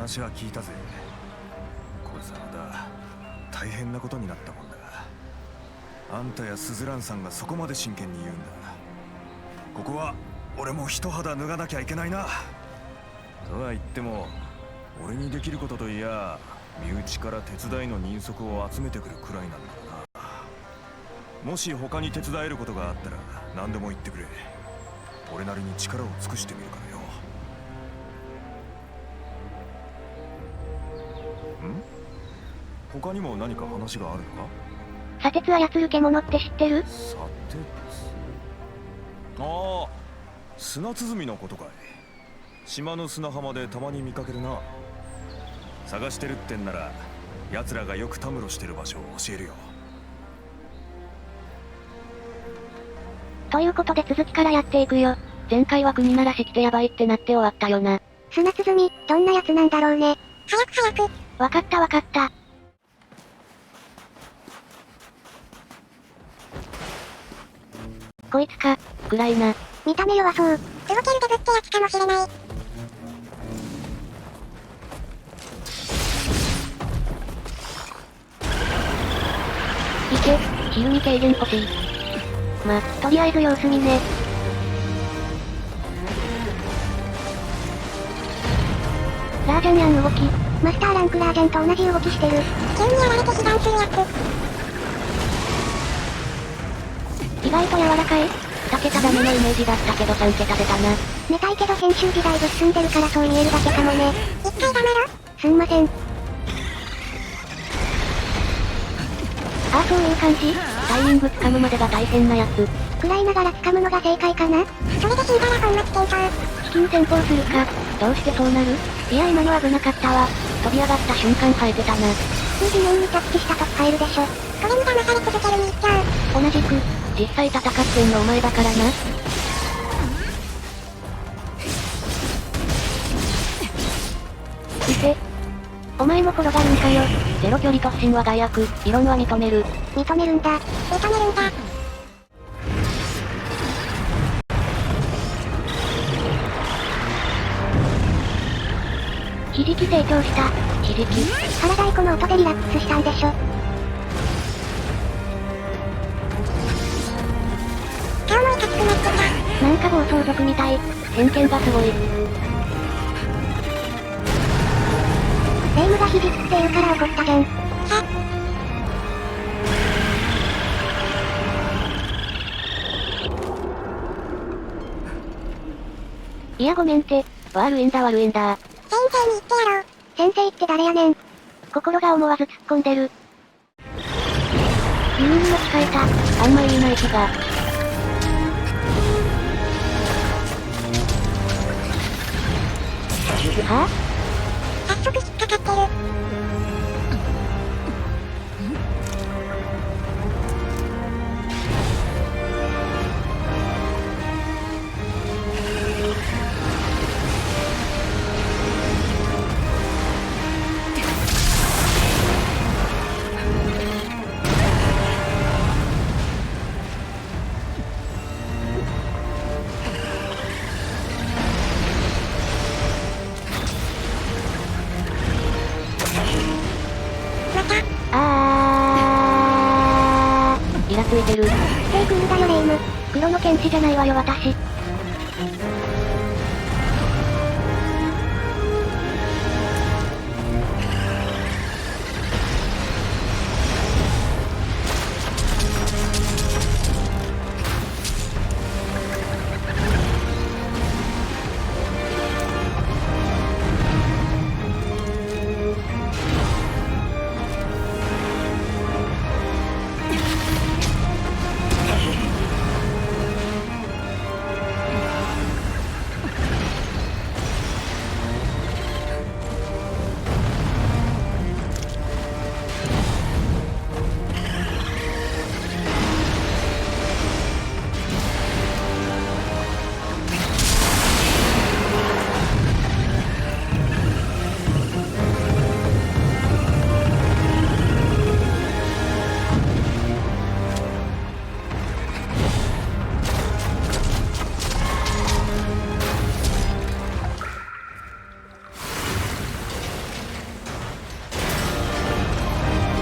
話は聞いたぜ。小沢だ。大変なことになったもんだ。あんたやスズランさんがそこまで真剣に言うんだ。ここは俺も一肌脱がなきゃいけないな。とは言っても俺にできることといや身内から手伝いの人足を集めてくるくらいなんだな。もし他に手伝えることがあったら何でも言ってくれ。俺なりに力を尽くしてみるからよ。他にも何か話があるのか？砂鉄操る獣って知ってる？砂鉄。ああ、砂鼓のことかい。島の砂浜でたまに見かけるな。探してるってんなら奴らがよくたむろしてる場所を教えるよ。ということで続きからやっていくよ。前回は国ならし来てやばいってなって終わったよな。砂鼓、どんなやつなんだろうね。早く。わかった。こいつか、暗いな。見た目弱そう。動けるデブってやつかもしれない。いけ、昼に軽減欲しい。とりあえず様子見ね。ラージャンやん動き。マスターランクラージャンと同じ動きしてる。急にやられて被弾するやつ。意外と柔らかい。2桁ダメのイメージだったけど3桁出たな。寝たいけど編集時代ぶっ進んでるからそう見えるだけかもね。一回黙ろ。すんません。ああそういう感じ。タイミング掴むまでが大変なやつ。くらいながら掴むのが正解かな。それで死んだら本末転倒。チキン先行するか。どうしてそうなる？いや今の危なかったわ。飛び上がった瞬間生えてたな。普通地面に着地したと入るでしょ。これに騙され続けるに行っちゃう。同じく、実際戦ってんのお前だからな。見て。お前も転がるんかよ。ゼロ距離突進は害悪、異論は認める。認めるんだ。ひじき成長した。ひじき。腹太鼓の音でリラックスしたんでしょ。顔もいかつくなってきた。なんか暴走族みたい。偏見がすごい。霊夢がひじきって言うから怒ったじゃん。いやごめんて。悪いんだ。先生に言ってやろう。先生って誰やねん。心が思わず突っ込んでる。耳にも聞かれた。あんま言えない気が。はぁ？早速引っかかってる。イラついてる。セイクールだよレイム。黒の剣士じゃないわよ私。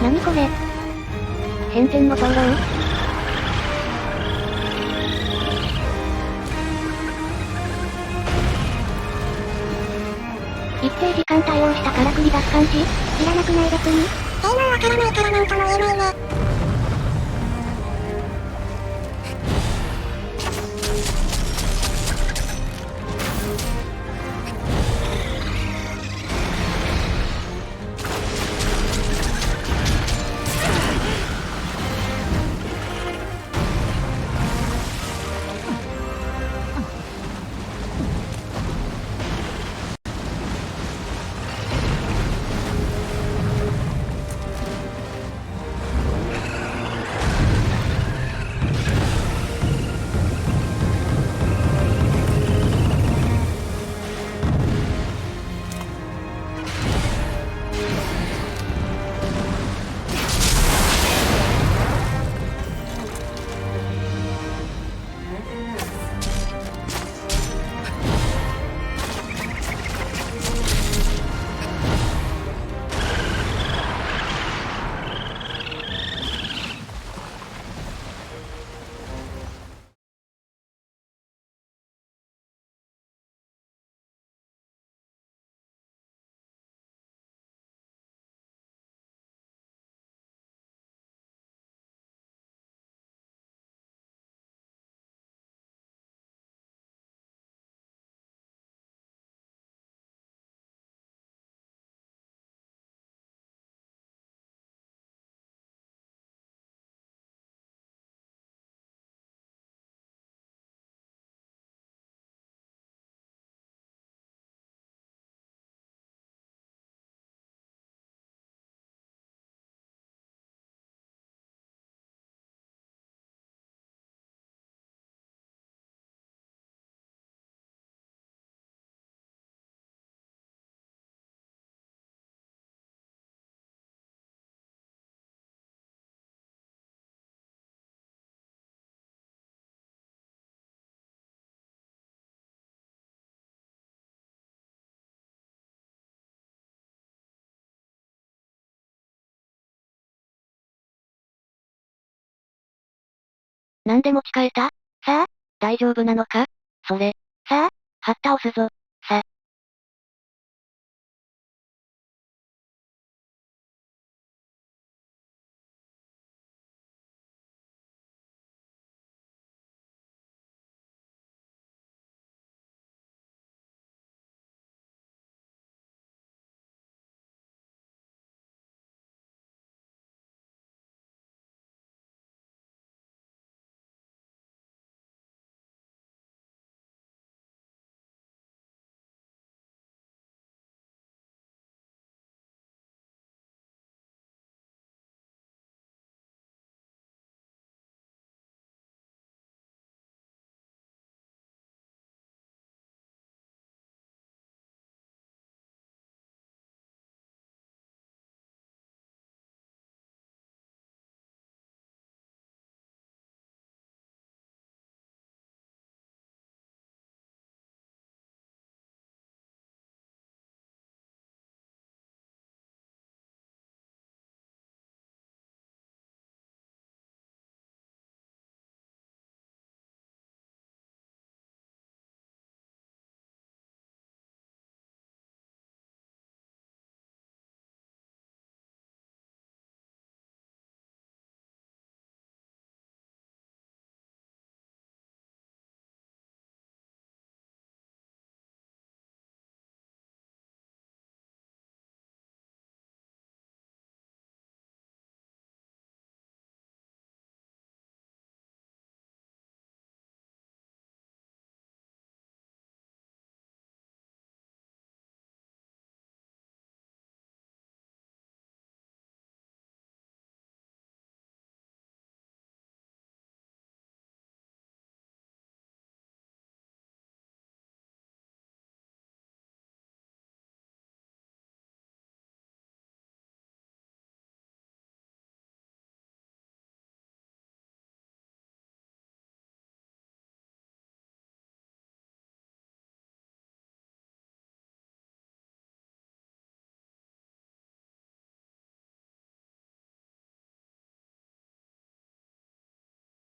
何これ？変遷の灯籠？一定時間対応したから繰り出す感じ？いらなくない別に。性能わからないからなんとも言えないね。なんで持ち替えた？さあ、大丈夫なのか？それ。さあ、ハッタ押すぞ。さ。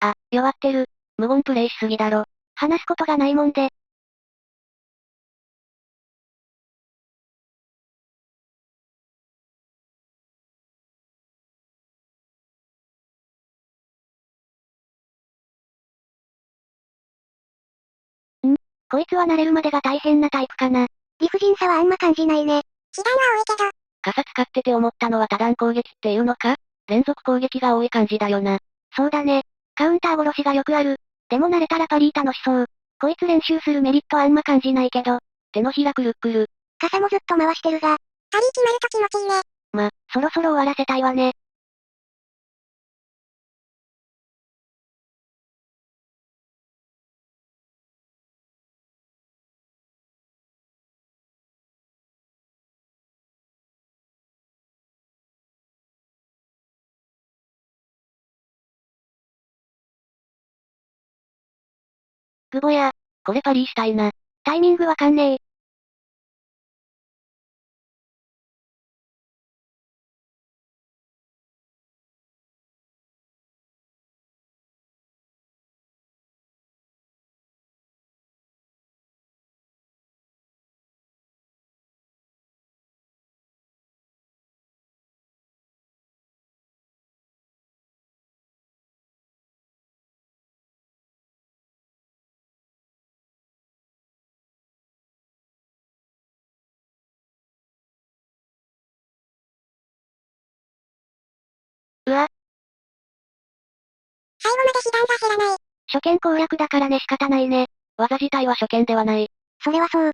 あ、弱ってる。無言プレイしすぎだろ。話すことがないもんで。こいつは慣れるまでが大変なタイプかな。理不尽さはあんま感じないね。被弾は多いけど、傘使ってて思ったのは多段攻撃っていうのか？連続攻撃が多い感じだよな。そうだね。カウンター殺しがよくある。でも慣れたらパリ楽しそう。こいつ練習するメリットあんま感じないけど。手のひらくるっくる。傘もずっと回してるが。パリ決まると気持ちいいね。そろそろ終わらせたいわね。グボや。これパリしたいな。タイミングわかんねえ。うわ、最後まで被弾が減らない。初見攻略だからね仕方ないね。技自体は初見ではない。それはそう。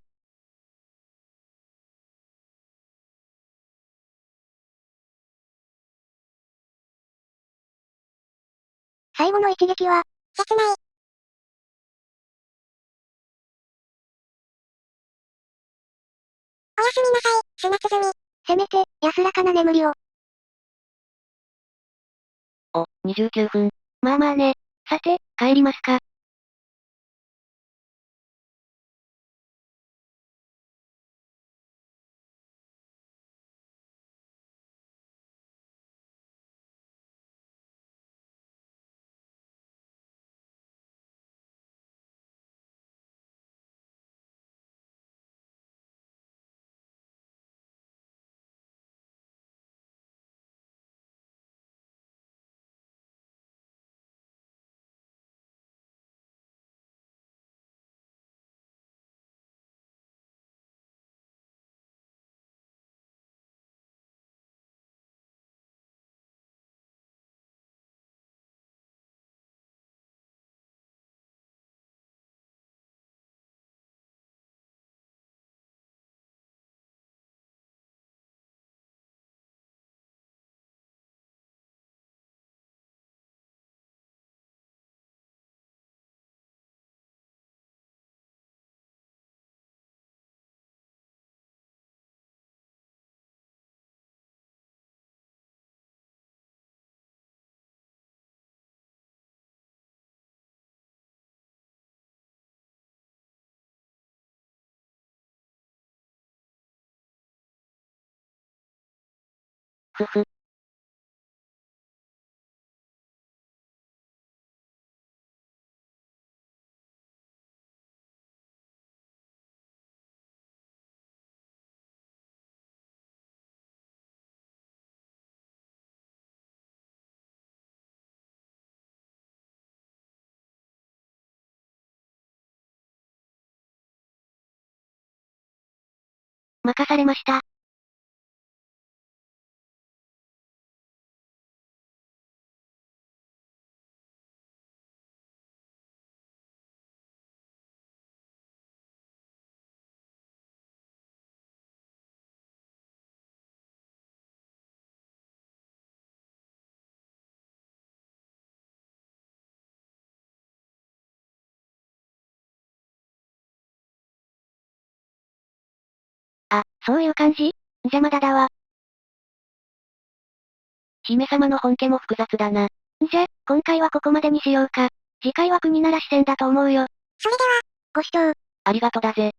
最後の一撃は、切ない。おやすみなさい、砂鼓。せめて、安らかな眠りを。お、29分。まあまあね。さて、帰りますか。ふふ。任されました。あ、そういう感じ？じゃまだだわ。姫様の本家も複雑だな。じゃ、今回はここまでにしようか。次回は国なら視線だと思うよ。それでは、ご視聴、ありがとだぜ。